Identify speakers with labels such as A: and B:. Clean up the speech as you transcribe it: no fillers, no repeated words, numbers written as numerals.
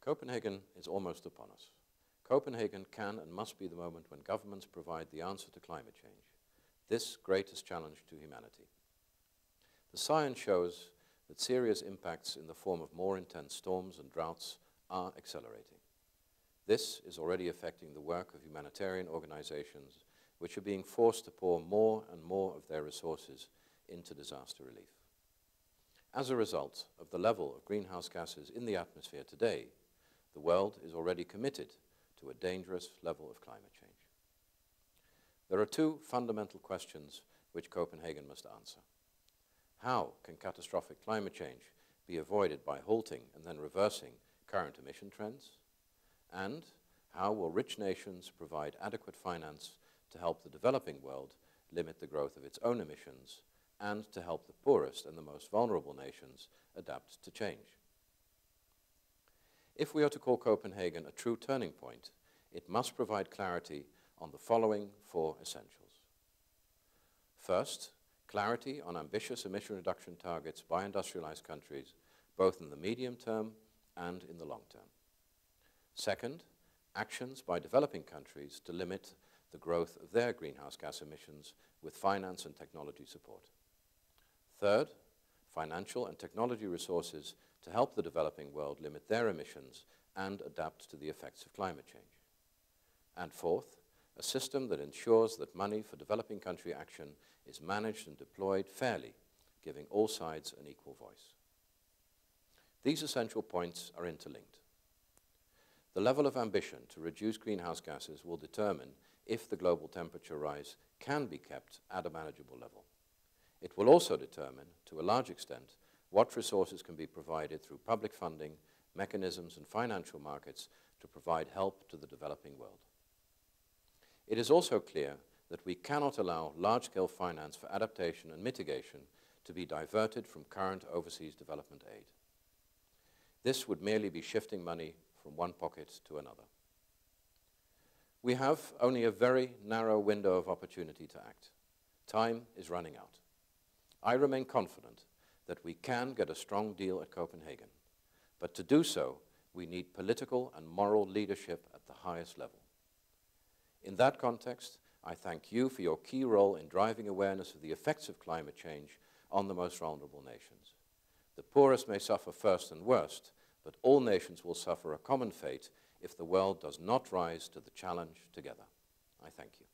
A: Copenhagen is almost upon us. Copenhagen can and must be the moment when governments provide the answer to climate change, this greatest challenge to humanity. The science shows that serious impacts in the form of more intense storms and droughts are accelerating. This is already affecting the work of humanitarian organizations, which are being forced to pour more and more of their resources into disaster relief. As a result of the level of greenhouse gases in the atmosphere today, the world is already committed to a dangerous level of climate change. There are two fundamental questions which Copenhagen must answer. How can catastrophic climate change be avoided by halting and then reversing current emission trends? And how will rich nations provide adequate finance to help the developing world limit the growth of its own emissions and to help the poorest and the most vulnerable nations adapt to change? If we are to call Copenhagen a true turning point, it must provide clarity on the following four essentials. First, clarity on ambitious emission reduction targets by industrialized countries, both in the medium term and in the long term. Second, actions by developing countries to limit the growth of their greenhouse gas emissions with finance and technology support. Third, financial and technology resources to help the developing world limit their emissions and adapt to the effects of climate change. And fourth, a system that ensures that money for developing country action is managed and deployed fairly, giving all sides an equal voice. These essential points are interlinked. The level of ambition to reduce greenhouse gases will determine if the global temperature rise can be kept at a manageable level. It will also determine, to a large extent, what resources can be provided through public funding, mechanisms and financial markets to provide help to the developing world. It is also clear that we cannot allow large-scale finance for adaptation and mitigation to be diverted from current overseas development aid. This would merely be shifting money from one pocket to another. We have only a very narrow window of opportunity to act. Time is running out. I remain confident that we can get a strong deal at Copenhagen, but to do so, we need political and moral leadership at the highest level. In that context, I thank you for your key role in driving awareness of the effects of climate change on the most vulnerable nations. The poorest may suffer first and worst, but all nations will suffer a common fate if the world does not rise to the challenge together. I thank you.